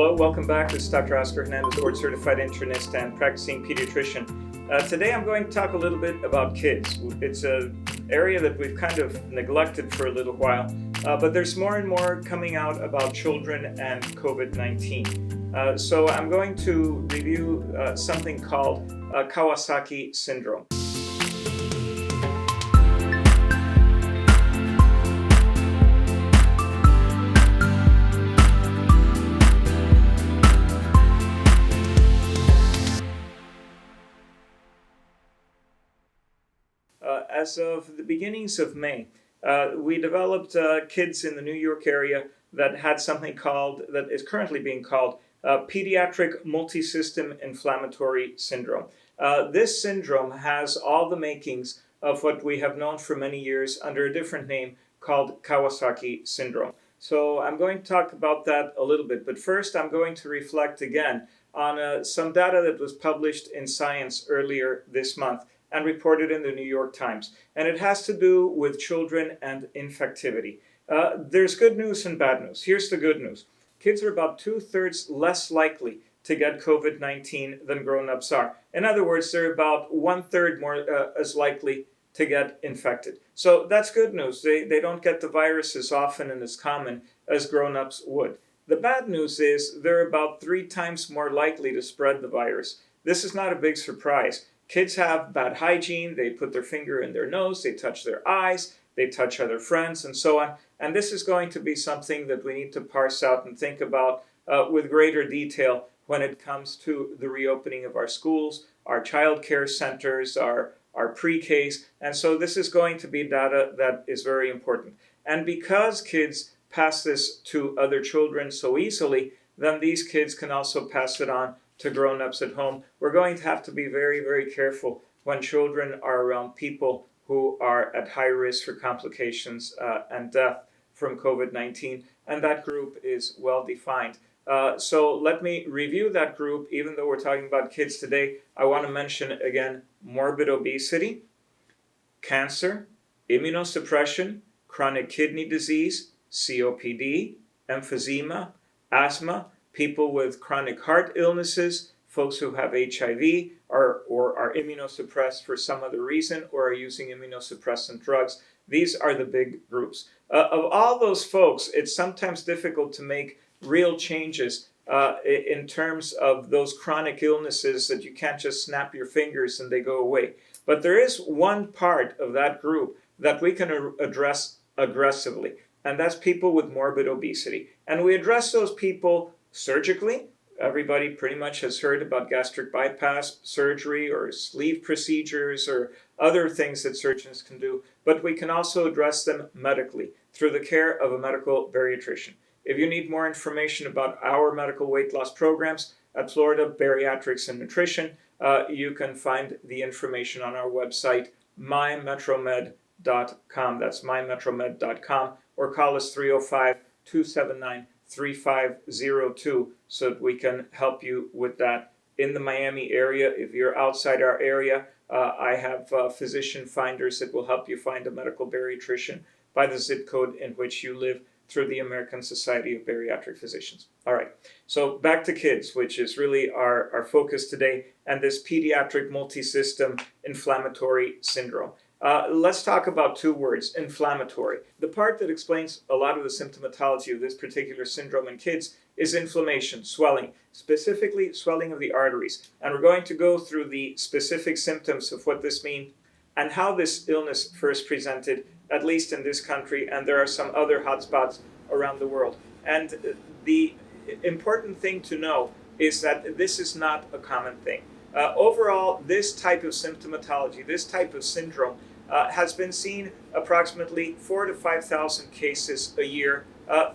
Hello, welcome back. This is Dr. Oscar Hernandez, board certified internist and practicing pediatrician. Today I'm going to talk a little bit about kids. It's an area that we've kind of neglected for a little while, but there's more and more coming out about children and COVID-19. So I'm going to review something called Kawasaki syndrome. As of the beginnings of May, we developed kids in the New York area that had something that is currently being called pediatric multisystem inflammatory syndrome. This syndrome has all the makings of what we have known for many years under a different name called Kawasaki syndrome. So I'm going to talk about that a little bit, but first I'm going to reflect again on some data that was published in Science earlier this month and reported in the New York Times. And it has to do with children and infectivity. There's good news and bad news. Here's the good news. Kids are about 2/3 less likely to get COVID-19 than grown-ups are. In other words, they're about 1/3 more as likely to get infected. So that's good news. They don't get the virus as often and as common as grown-ups would. The bad news is they're about 3 times more likely to spread the virus. This is not a big surprise. Kids have bad hygiene, they put their finger in their nose, they touch their eyes, they touch other friends, and so on. And this is going to be something that we need to parse out and think about with greater detail when it comes to the reopening of our schools, our child care centers, our pre-Ks. And so this is going to be data that is very important. And because kids pass this to other children so easily, then these kids can also pass it on to grown-ups at home. We're going to have to be very, very careful when children are around people who are at high risk for complications and death from COVID-19, and that group is well defined. So let me review that group. Even though we're talking about kids today, I want to mention again morbid obesity, cancer, immunosuppression, chronic kidney disease, COPD, emphysema, asthma, people with chronic heart illnesses, folks who have HIV or are immunosuppressed for some other reason or are using immunosuppressant drugs. These are the big groups. Of all those folks, it's sometimes difficult to make real changes in terms of those chronic illnesses that you can't just snap your fingers and they go away. But there is one part of that group that we can address aggressively, and that's people with morbid obesity. And we address those people surgically. Everybody pretty much has heard about gastric bypass surgery or sleeve procedures or other things that surgeons can do, but we can also address them medically through the care of a medical bariatrician. If you need more information about our medical weight loss programs at Florida Bariatrics and Nutrition, you can find the information on our website, mymetromed.com. That's mymetromed.com, or call us 305-279-3502 so that we can help you with that. In the Miami area, if you're outside our area, I have physician finders that will help you find a medical bariatrician by the zip code in which you live through the American Society of Bariatric Physicians. All right, so back to kids, which is really our focus today, and this pediatric multisystem inflammatory syndrome. Let's talk about 2 words, inflammatory. The part that explains a lot of the symptomatology of this particular syndrome in kids is inflammation, swelling, specifically swelling of the arteries. And we're going to go through the specific symptoms of what this means and how this illness first presented, at least in this country, and there are some other hotspots around the world. And the important thing to know is that this is not a common thing. Overall, this type of symptomatology, this type of syndrome, has been seen approximately 4,000 to 5,000 cases a year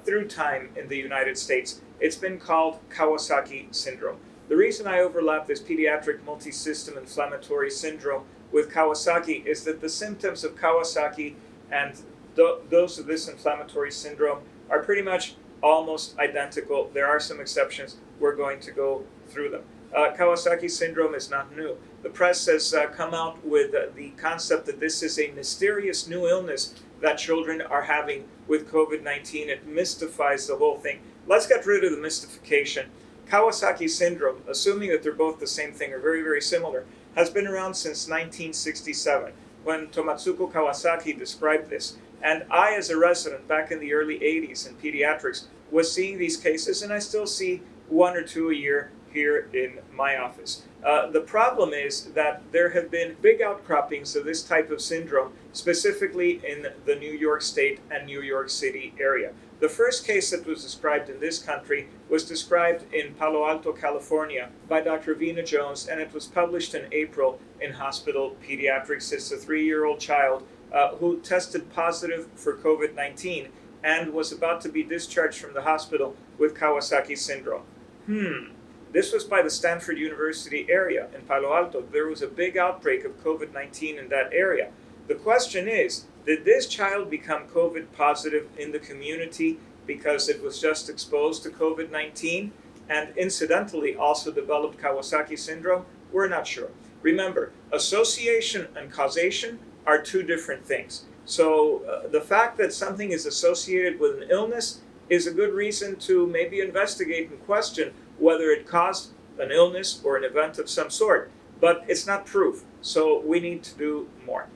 through time in the United States. It's been called Kawasaki syndrome. The reason I overlap this pediatric multisystem inflammatory syndrome with Kawasaki is that the symptoms of Kawasaki and those of this inflammatory syndrome are pretty much almost identical. There are some exceptions. We're going to go through them. Kawasaki syndrome is not new. The press has come out with the concept that this is a mysterious new illness that children are having with COVID-19. It mystifies the whole thing. let's get rid of the mystification. Kawasaki syndrome, assuming that they're both the same thing or very, very similar, has been around since 1967, when Tomatsuko Kawasaki described this. And I, as a resident back in the early 80s in pediatrics, was seeing these cases, and I still see one or two a year here in my office. The problem is that there have been big outcroppings of this type of syndrome, specifically in the New York State and New York City area. The first case that was described in this country was described in Palo Alto, California by Dr. Vina Jones, and it was published in April in Hospital Pediatrics. It's a 3-year-old child who tested positive for COVID-19 and was about to be discharged from the hospital with Kawasaki syndrome. This was by the Stanford University area in Palo Alto. There was a big outbreak of COVID-19 in that area. The question is, did this child become COVID positive in the community because it was just exposed to COVID-19 and incidentally also developed Kawasaki syndrome? We're not sure. Remember, association and causation are two different things. So the fact that something is associated with an illness is a good reason to maybe investigate and question whether it caused an illness or an event of some sort. But it's not proof, so we need to do more.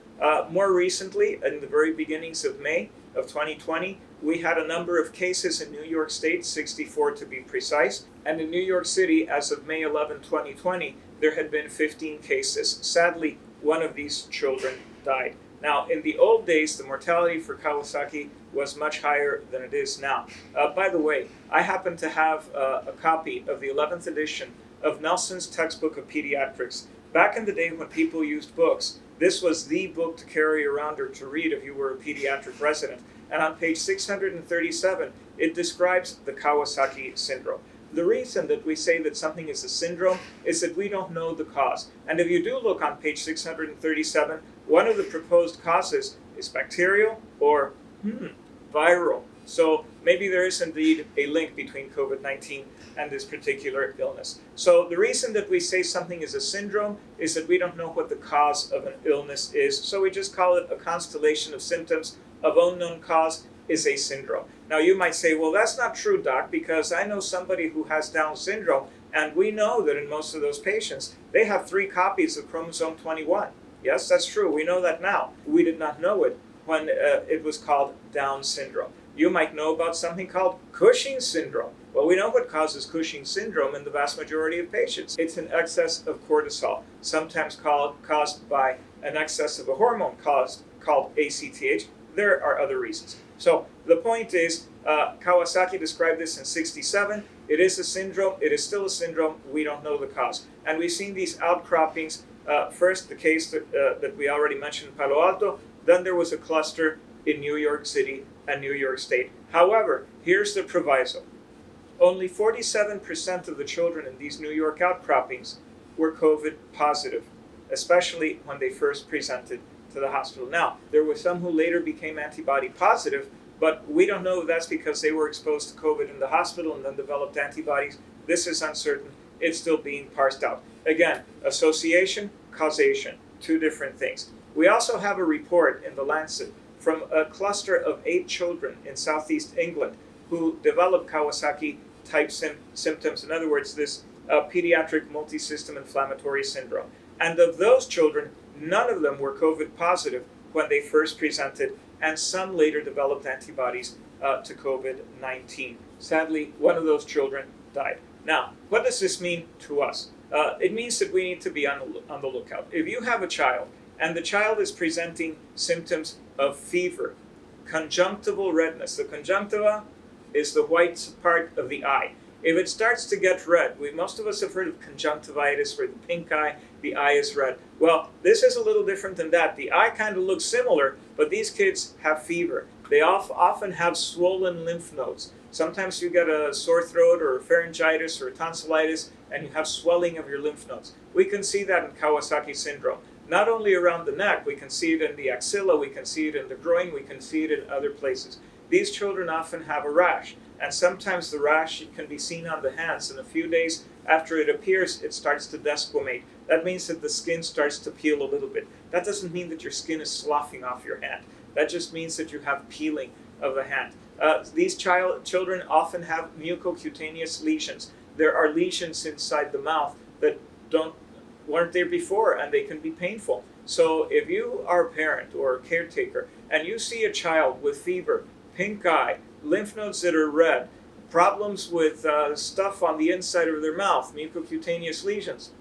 More recently, in the very beginnings of May of 2020, we had a number of cases in New York State, 64 to be precise, and in New York City, as of May 11, 2020, there had been 15 cases. Sadly, one of these children died. Now, in the old days, the mortality for Kawasaki was much higher than it is now. By the way, I happen to have a copy of the 11th edition of Nelson's Textbook of Pediatrics. Back in the day when people used books, this was the book to carry around or to read if you were a pediatric resident. And on page 637, it describes the Kawasaki syndrome. The reason that we say that something is a syndrome is that we don't know the cause. And if you do look on page 637, one of the proposed causes is bacterial or viral. So maybe there is indeed a link between COVID-19 and this particular illness. So the reason that we say something is a syndrome is that we don't know what the cause of an illness is. So we just call it a constellation of symptoms of unknown cause is a syndrome. Now you might say, well, that's not true, doc, because I know somebody who has Down syndrome, and we know that in most of those patients, they have 3 copies of chromosome 21. Yes, that's true. We know that now. We did not know it when it was called Down syndrome. You might know about something called Cushing's syndrome. Well, we know what causes Cushing's syndrome in the vast majority of patients. It's an excess of cortisol, sometimes caused by an excess of a hormone called ACTH. There are other reasons. So the point is, Kawasaki described this in 67. It is a syndrome. It is still a syndrome. We don't know the cause. And we've seen these outcroppings. First, the case that we already mentioned in Palo Alto. Then there was a cluster in New York City and New York State. However, here's the proviso. Only 47% of the children in these New York outcroppings were COVID positive, especially when they first presented to the hospital. Now, there were some who later became antibody positive, but we don't know if that's because they were exposed to COVID in the hospital and then developed antibodies. This is uncertain. It's still being parsed out. Again, association, causation, two different things. We also have a report in the Lancet from a cluster of 8 children in southeast England who developed Kawasaki-type symptoms. In other words, this pediatric multisystem inflammatory syndrome. And of those children, none of them were COVID positive when they first presented, and some later developed antibodies to COVID-19. Sadly, one of those children died. Now, what does this mean to us? It means that we need to be on the lookout. If you have a child, and the child is presenting symptoms of fever, conjunctival redness. The conjunctiva is the white part of the eye. If it starts to get red, most of us have heard of conjunctivitis, where the pink eye, the eye is red. Well, this is a little different than that. The eye kind of looks similar, but these kids have fever. They often have swollen lymph nodes. Sometimes you get a sore throat or a pharyngitis or a tonsillitis, and you have swelling of your lymph nodes. We can see that in Kawasaki syndrome. Not only around the neck, we can see it in the axilla, we can see it in the groin, we can see it in other places. These children often have a rash, and sometimes the rash can be seen on the hands, and a few days after it appears, it starts to desquamate. That means that the skin starts to peel a little bit. That doesn't mean that your skin is sloughing off your hand. That just means that you have peeling of the hand. These children often have mucocutaneous lesions. There are lesions inside the mouth that weren't there before, and they can be painful. So if you are a parent or a caretaker and you see a child with fever, pink eye, lymph nodes that are red, problems with stuff on the inside of their mouth, mucocutaneous lesions,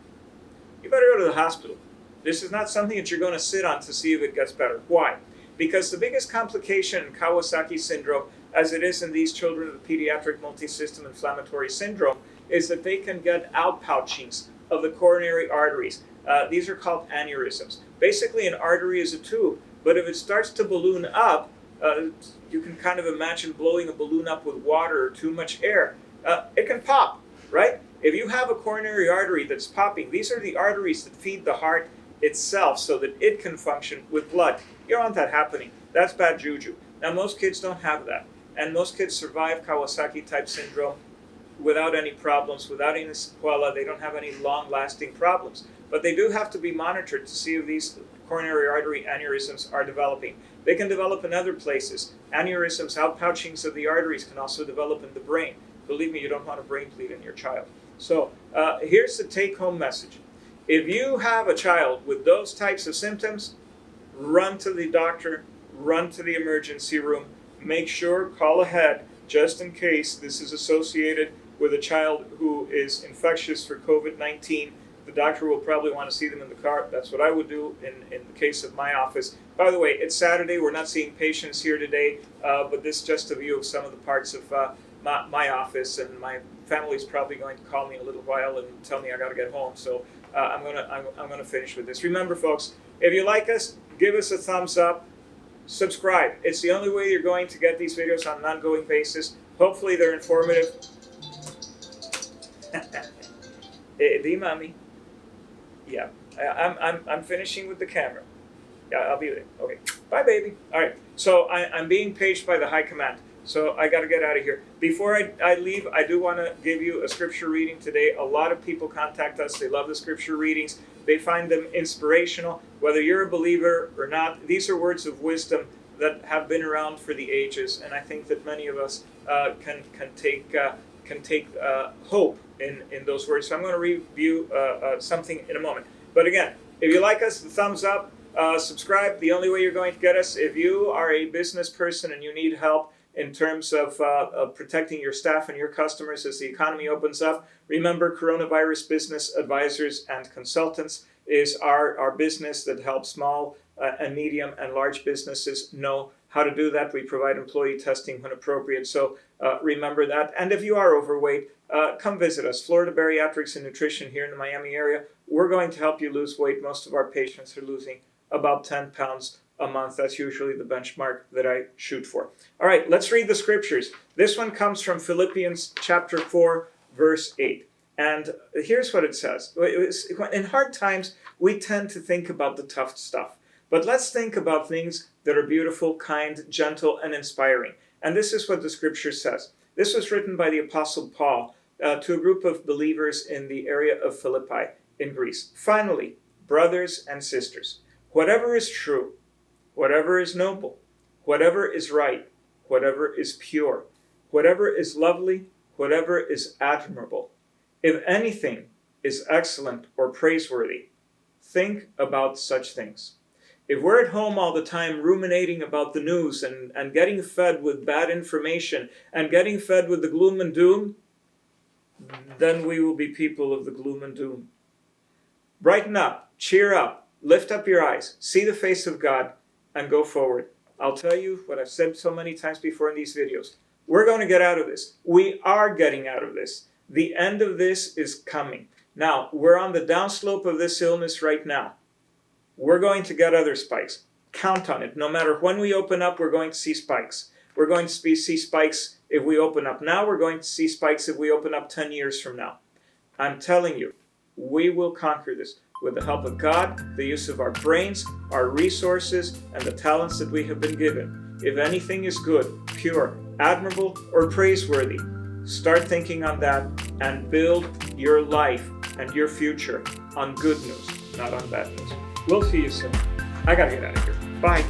you better go to the hospital. This is not something that you're going to sit on to see if it gets better. Why? Because the biggest complication in Kawasaki syndrome, as it is in these children with pediatric multisystem inflammatory syndrome, is that they can get outpouchings of the coronary arteries. These are called aneurysms. Basically, an artery is a tube, but if it starts to balloon up, you can kind of imagine blowing a balloon up with water or too much air. It can pop, right? If you have a coronary artery that's popping, these are the arteries that feed the heart itself so that it can function with blood. You don't want that happening. That's bad juju. Now, most kids don't have that, and most kids survive Kawasaki type syndrome without any problems, without any sequela. They don't have any long-lasting problems, but they do have to be monitored to see if these coronary artery aneurysms are developing. They can develop in other places. Aneurysms, outpouchings of the arteries, can also develop in the brain. Believe me, you don't want a brain bleed in your child. So here's the take-home message. If you have a child with those types of symptoms, run to the doctor, run to the emergency room. Make sure, call ahead, just in case this is associated with a child who is infectious for COVID-19. The doctor will probably want to see them in the car. That's what I would do in the case of my office. By the way, it's Saturday. We're not seeing patients here today, but this is just a view of some of the parts of my office, and my family's probably going to call me in a little while and tell me I got to get home. So I'm gonna finish with this. Remember, folks, if you like us, give us a thumbs up. Subscribe. It's the only way you're going to get these videos on an ongoing basis. Hopefully, they're informative. Di mommy. Yeah, I'm finishing with the camera. Yeah, I'll be there. Okay, bye, baby. All right. So I'm being paged by the high command. So I got to get out of here. Before I leave, I do want to give you a scripture reading today. A lot of people contact us. They love the scripture readings. They find them inspirational. Whether you're a believer or not, these are words of wisdom that have been around for the ages, and I think that many of us can take hope in those words. So I'm going to review something in a moment. But again, if you like us, the thumbs up, subscribe. The only way you're going to get us, if you are a business person and you need help in terms of protecting your staff and your customers as the economy opens up, remember, Coronavirus Business Advisors and Consultants is our business that helps small and medium and large businesses know how to do that. We provide employee testing when appropriate, so remember that. And if you are overweight, come visit us. Florida Bariatrics and Nutrition here in the Miami area. We're going to help you lose weight. Most of our patients are losing about 10 pounds a month. That's usually the benchmark that I shoot for. All right, let's read the scriptures. This one comes from Philippians chapter 4, verse 8. And here's what it says. In hard times, we tend to think about the tough stuff. But let's think about things that are beautiful, kind, gentle, and inspiring. And this is what the scripture says. This was written by the Apostle Paul to a group of believers in the area of Philippi in Greece. Finally, brothers and sisters, whatever is true, whatever is noble, whatever is right, whatever is pure, whatever is lovely, whatever is admirable, if anything is excellent or praiseworthy, think about such things. If we're at home all the time ruminating about the news and getting fed with bad information and getting fed with the gloom and doom, then we will be people of the gloom and doom. Brighten up, cheer up, lift up your eyes, see the face of God, and go forward. I'll tell you what I've said so many times before in these videos. We're going to get out of this. We are getting out of this. The end of this is coming. Now, we're on the downslope of this illness right now. We're going to get other spikes. Count on it. No matter when we open up, we're going to see spikes. We're going to see spikes if we open up now. We're going to see spikes if we open up 10 years from now. I'm telling you, we will conquer this with the help of God, the use of our brains, our resources, and the talents that we have been given. If anything is good, pure, admirable, or praiseworthy, start thinking on that and build your life and your future on good news, not on bad news. We'll see you soon. I gotta get out of here. Bye.